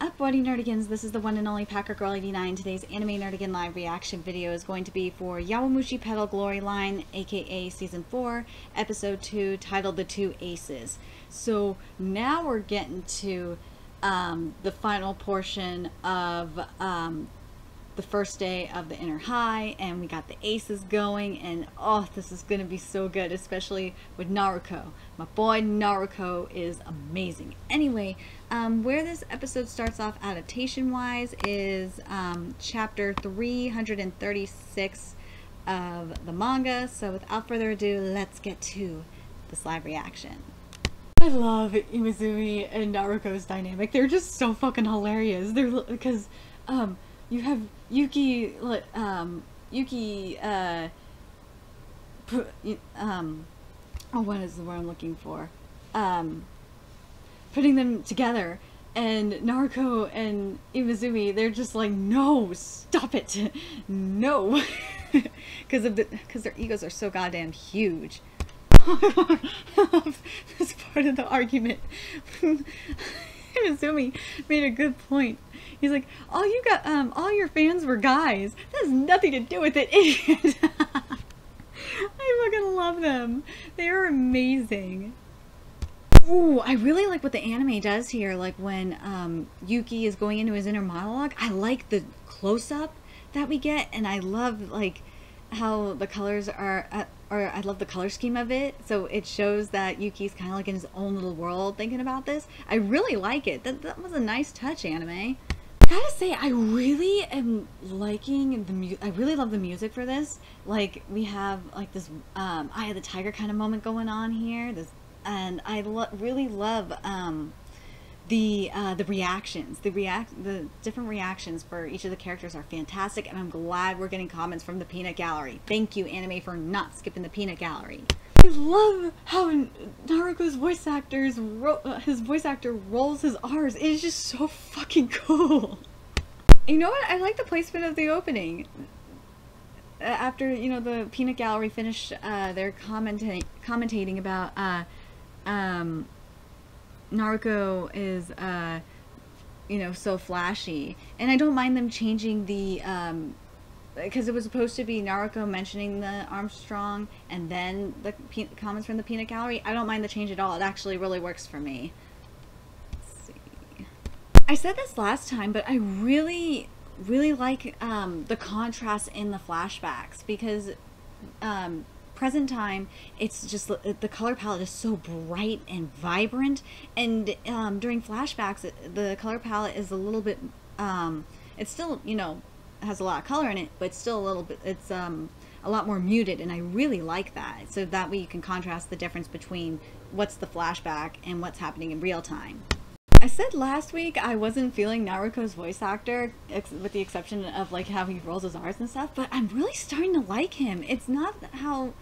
Up, Buddy Nerdigans? This is the one and only Packer Girl 89. Today's Anime Nerdigan live reaction video is going to be for Yowamushi Petal Glory Line, aka Season 4, Episode 2, titled The Two Aces. So now we're getting to the final portion of the first day of the Inner High, and we got the aces going, and oh, this is going to be so good, especially with Naruko. My boy Naruko is amazing. Anyway, where this episode starts off adaptation-wise is chapter 336 of the manga, so without further ado, let's get to this live reaction. I love Imizumi and Naruko's dynamic. They're just so fucking hilarious. They're because you have Yuki, oh, what is the word I'm looking for? Putting them together, and Naruko and Imizumi, they're just like, no, stop it, no, because their egos are so goddamn huge. I love this part of the argument. Izumi made a good point. He's like, all your fans were guys. That has nothing to do with it, idiot. I fucking love them. They are amazing. Ooh, I really like what the anime does here. Like when Yuki is going into his inner monologue, I like the close-up that we get, and I love like how the colors are, or I love the color scheme of it. So it shows that Yuki's kind of like in his own little world thinking about this. I really like it. That was a nice touch, anime. I gotta say, I really am liking the music. I really love the music for this. Like, we have like this Eye of the Tiger kind of moment going on here. And I really love the reactions. The different reactions for each of the characters are fantastic, and I'm glad we're getting comments from the peanut gallery. Thank you, anime, for not skipping the peanut gallery. I love how Naruko's voice actor rolls his R's. It is just so fucking cool. You know what? I like the placement of the opening. After, you know, the peanut gallery finished their commentating about Naruko is you know, so flashy, and I don't mind them changing the because it was supposed to be Naruko mentioning the Armstrong and then the comments from the peanut gallery. I don't mind the change at all. It actually really works for me. Let's see. I said this last time, but I really like the contrast in the flashbacks, because present time, it's just the color palette is so bright and vibrant, and during flashbacks the color palette is a little bit it's still, you know, has a lot of color in it, but it's still a little bit, it's a lot more muted, and I really like that, so that way you can contrast the difference between what's the flashback and what's happening in real time. I said last week I wasn't feeling Naruko's voice actor, with the exception of like how he rolls his R's and stuff, but I'm really starting to like him. It's not how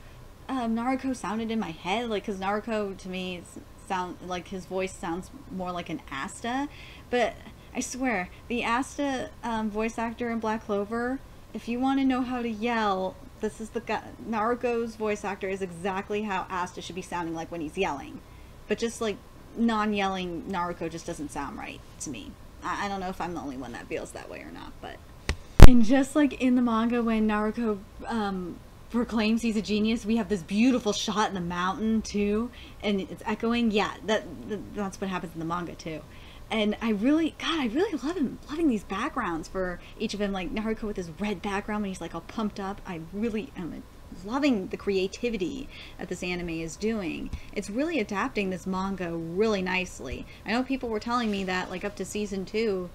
Naruko sounded in my head, like, because Naruko to me sound like his voice sounds more like an Asta, but I swear the Asta voice actor in Black Clover, if you want to know how to yell, this is the guy. Naruko's voice actor is exactly how Asta should be sounding like when he's yelling, but just like non-yelling Naruko just doesn't sound right to me. I don't know if I'm the only one that feels that way or not, but. And just like in the manga when Naruko proclaims he's a genius, we have this beautiful shot in the mountain too, and it's echoing. Yeah, that's what happens in the manga too. And I really loving these backgrounds for each of them, like Naruko with his red background when he's like all pumped up. I really am loving the creativity that this anime is doing. It's really adapting this manga really nicely. I know people were telling me that like up to season 2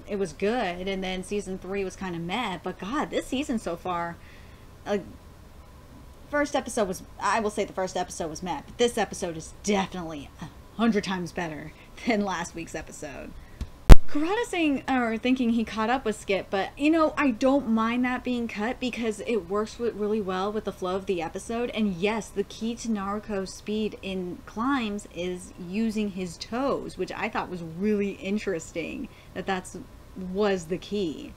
it was good, and then season 3 was kind of meh, but god, this season so far, first episode was, I will say the first episode was meh, but this episode is definitely 100 times better than last week's episode. Kurata saying, or thinking he caught up with Skip, but you know, I don't mind that being cut because it works really well with the flow of the episode. And yes, the key to Naruko's speed in climbs is using his toes, which I thought was really interesting, that was the key.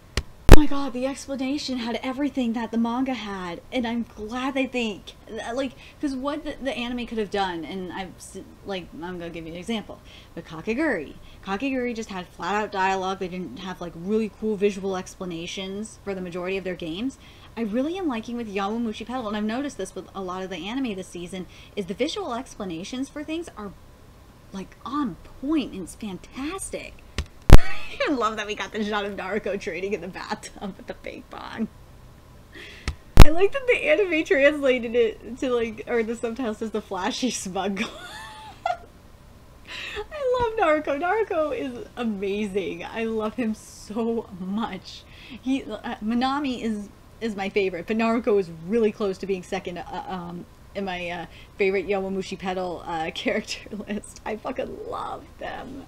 my god, the explanation had everything that the manga had, and I'm glad that they, like, because what the anime could have done, and I'm gonna give you an example, but Kakegurui just had flat out dialogue. They didn't have like really cool visual explanations for the majority of their games. I really am liking with Yowamushi Pedal, and I've noticed this with a lot of the anime this season, is the visual explanations for things are like on point, and it's fantastic. I love that we got the shot of Naruko training in the bathtub with the fake bong. I like that the anime translated it to like, or the subtitle says the flashy smug. I love Naruko. Naruko is amazing. I love him so much. Minami is my favorite, but Naruko is really close to being second in my favorite Yowamushi Pedal character list. I fucking love them.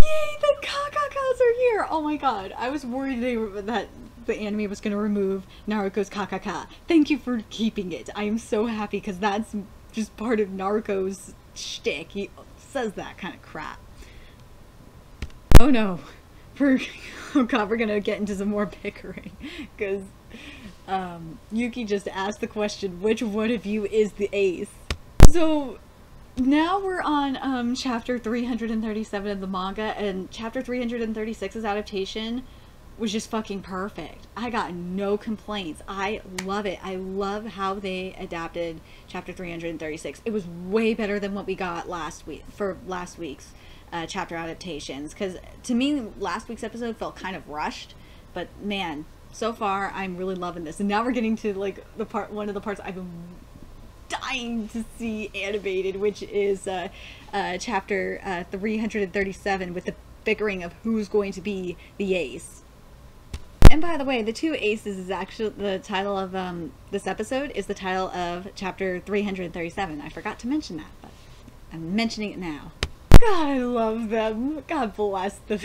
Yay, the Kakakas are here! Oh my god, I was worried that the anime was going to remove Naruko's Kakaka. Thank you for keeping it. I am so happy, because that's just part of Naruko's shtick. He says that kind of crap. Oh no. Oh god, we're going to get into some more bickering, because Yuki just asked the question, which one of you is the ace? So now we're on chapter 337 of the manga, and chapter 336's adaptation was just fucking perfect. I got no complaints. I love it. I love how they adapted chapter 336. It was way better than what we got last week's chapter adaptations, because to me last week's episode felt kind of rushed, but man, so far I'm really loving this. And now we're getting to like one of the parts I've been dying to see animated, which is chapter 337, with the bickering of who's going to be the ace. And by the way, the two aces is actually the title of this episode is the title of chapter 337. I forgot to mention that, but I'm mentioning it now. God, I love them. God bless them.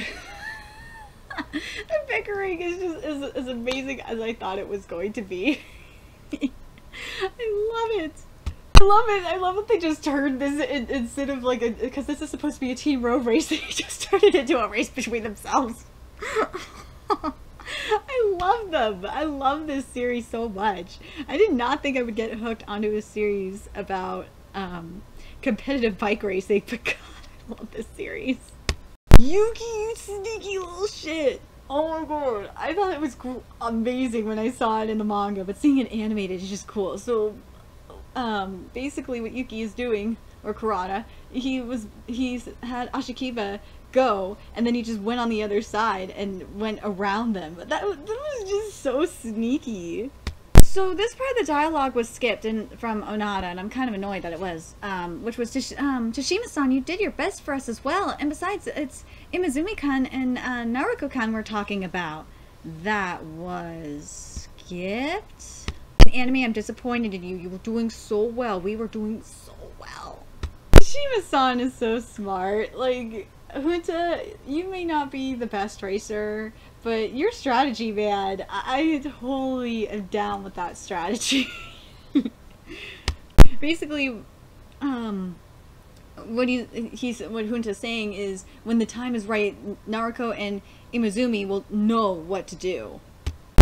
The bickering is just as amazing as I thought it was going to be. I love it. I love it. I love that they just turned this instead of like because this is supposed to be a team road race, they just turned it into a race between themselves. I love them. I love this series so much. I did not think I would get hooked onto a series about competitive bike racing, but God, I love this series. Yuki, you sneaky little shit. Oh my god. I thought it was cool, amazing when I saw it in the manga, but seeing it animated is just cool. So basically what Yuki is doing, or Kurata, he's had Ashikiba go, and then he just went on the other side and went around them. That was just so sneaky. So this part of the dialogue was skipped from Onada, and I'm kind of annoyed that it was, which was Tashima-san, you did your best for us as well, and besides, it's Imazumi-kun and Naruko-kun we're talking about. That was skipped. In anime, I'm disappointed in you. You were doing so well. We were doing so well. Tashima-san is so smart. Like, Junta, you may not be the best racer, but your strategy, man, I totally am down with that strategy. Basically, what Junta's saying is, when the time is right, Naruko and Imazumi will know what to do.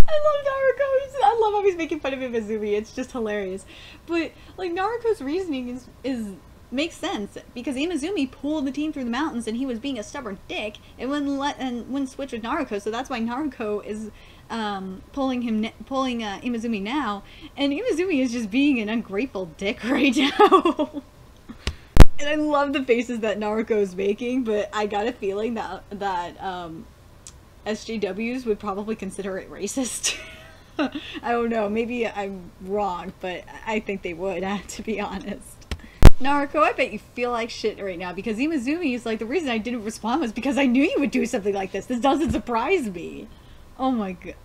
I love Naruko. I love how he's making fun of Imazumi. It's just hilarious. But like, Naruko's reasoning is makes sense, because Imazumi pulled the team through the mountains and he was being a stubborn dick and wouldn't switch with Naruko, so that's why Naruko is pulling Imazumi now, and Imazumi is just being an ungrateful dick right now. And I love the faces that Naruko is making, but I got a feeling that SJWs would probably consider it racist. I don't know, maybe I'm wrong, but I think they would, to be honest. Naruko, I bet you feel like shit right now, because Imazumi is like, the reason I didn't respond was because I knew you would do something like this. This doesn't surprise me. Oh my god.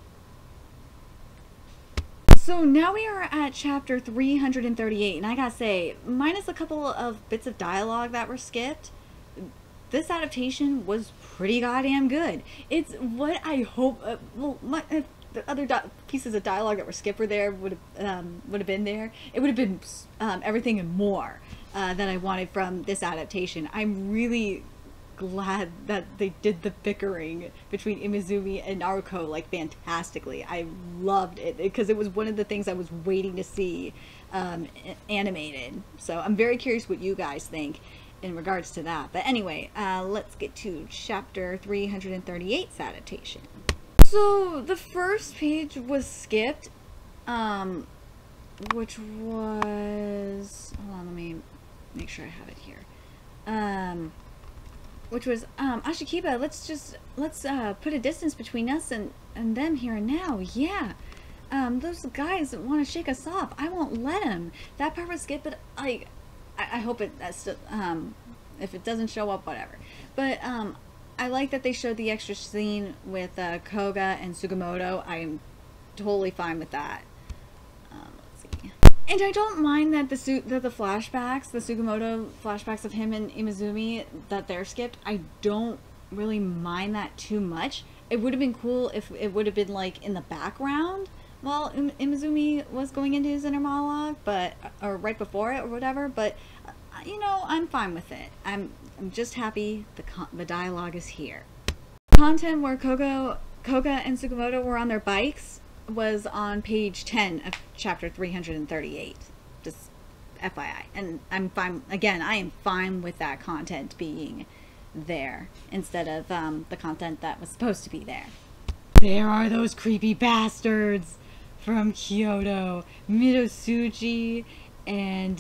So now we are at chapter 338, and I gotta say, minus a couple of bits of dialogue that were skipped, this adaptation was pretty goddamn good. It's what I hope, the other pieces of dialogue that were skipped were there, would have been there. It would have been everything and more that I wanted from this adaptation. I'm really glad that they did the bickering between Imizumi and Naruko like fantastically. I loved it because it was one of the things I was waiting to see animated. So I'm very curious what you guys think in regards to that. But anyway, let's get to chapter 338's adaptation. So the first page was skipped, which was, hold on, let me make sure I have it here. Which was, Ashikiba, let's put a distance between us and them here and now. Yeah. Those guys want to shake us off. I won't let them. That part was skipped, but I hope that's if it doesn't show up, whatever. But, I like that they showed the extra scene with, Koga and Sugimoto. I am totally fine with that. Let's see. And I don't mind that the flashbacks, the Sugimoto flashbacks of him and Imizumi, that they're skipped. I don't really mind that too much. It would have been cool if it would have been like in the background while Imizumi was going into his inner monologue, or right before it or whatever. But you know, I'm fine with it. I'm just happy the dialogue is here. Content where Koga and Sugimoto were on their bikes was on page 10 of chapter 338. Just FYI. And I'm fine, again, I am fine with that content being there instead of the content that was supposed to be there. There are those creepy bastards from Kyoto, Mitsuji and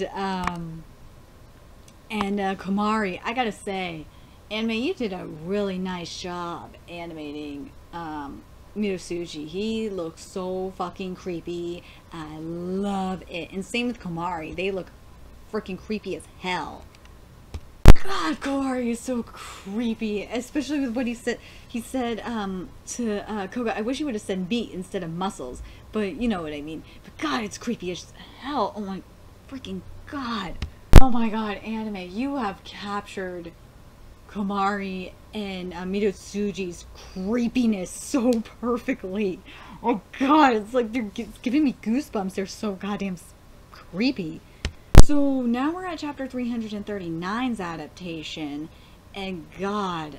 Komari. I gotta say, anime, you did a really nice job animating Mitsuji. He looks so fucking creepy. I love it. And same with Komari. They look freaking creepy as hell. God, Komari is so creepy, especially with what he said. He said to Koga, I wish he would have said meat instead of muscles, but you know what I mean. But God, it's creepy as hell. Oh my freaking God. Oh my God, anime, you have captured Komari and Mitsuji's creepiness so perfectly. Oh God, it's like it's giving me goosebumps. They're so goddamn creepy. So now we're at chapter 339's adaptation, and God,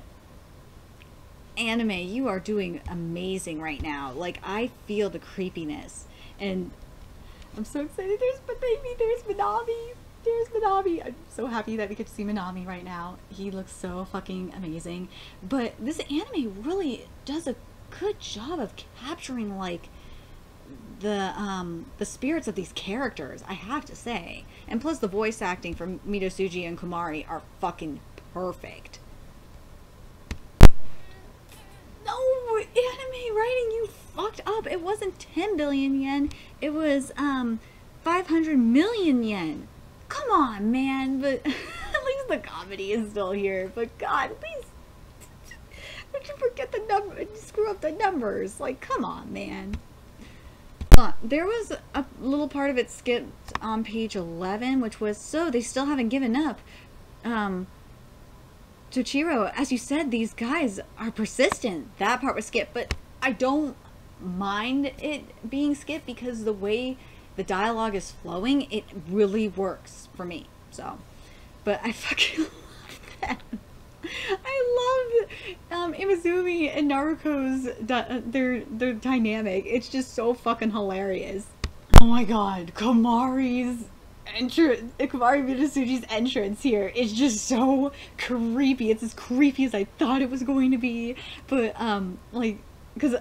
anime, you are doing amazing right now. Like, I feel the creepiness, and I'm so excited. There's Minami. There's Minami. I'm so happy that we get to see Minami right now. He looks so fucking amazing. But this anime really does a good job of capturing, like, the spirits of these characters, I have to say. And plus the voice acting from Mitsuji and Komari are fucking perfect. No, anime writing, you fucked up. It wasn't 10 billion yen. It was 500 million yen. Come on, man. But at least the comedy is still here. But God, please don't you forget the number, screw up the numbers. Like, come on, man. There was a little part of it skipped on page 11, which was, so they still haven't given up. Tochiro, as you said, these guys are persistent. That part was skipped, but I don't mind it being skipped because the way the dialogue is flowing, it really works for me. So, but I fucking love that. I love Imizumi and Naruko's their dynamic. It's just so fucking hilarious. Oh my God, Komari Mitsuji's entrance here is just so creepy. It's as creepy as I thought it was going to be. But like, because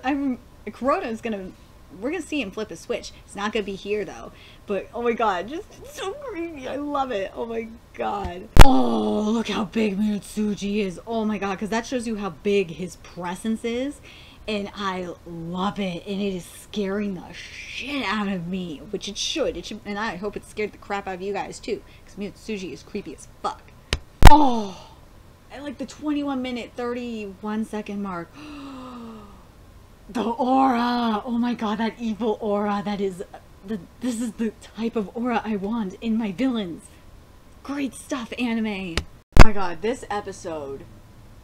we're gonna see him flip a switch. It's not gonna be here though. But oh my God, just so creepy. I love it. Oh my God. Oh, look how big Mitsuji is. Oh my God, because that shows you how big his presence is. And I love it. And it is scaring the shit out of me. Which it should. And I hope it scared the crap out of you guys too. Because Mitsuji is creepy as fuck. Oh, at like the 21-minute, 31-second mark. The aura! Oh my God, that evil aura. That is this is the type of aura I want in my villains. Great stuff, anime. Oh my God, this episode,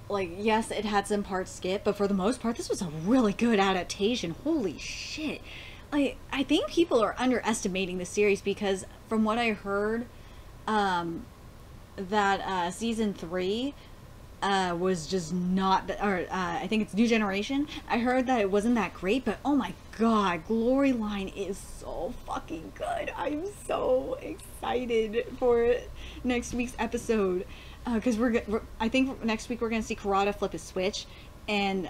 like, yes, it had some parts skipped, but for the most part, this was a really good adaptation. Holy shit. Like, I think people are underestimating the series because from what I heard, that season 3, was just not, or I think it's New Generation. I heard that it wasn't that great, but oh my god, Glory Line is so fucking good. I'm so excited for next week's episode, because I think next week we're gonna see Karada flip his switch, and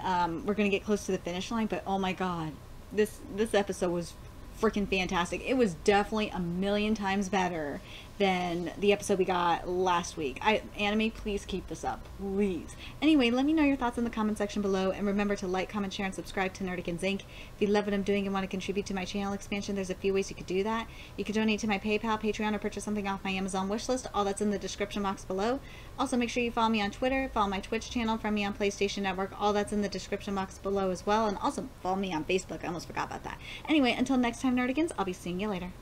we're gonna get close to the finish line. But oh my god, this episode was freaking fantastic. It was definitely a million times better than the episode we got last week. Anime, please keep this up, please. Anyway, let me know your thoughts in the comment section below, and remember to like, comment, share, and subscribe to Nerdicans Inc. If you love what I'm doing and want to contribute to my channel expansion, there's a few ways you could do that. You could donate to my PayPal, Patreon, or purchase something off my Amazon wishlist. All that's in the description box below. Also, make sure you follow me on Twitter, follow my Twitch channel, friend me on PlayStation Network. All that's in the description box below as well. And also follow me on Facebook. I almost forgot about that. Anyway, until next time, Nerdigans, I'll be seeing you later.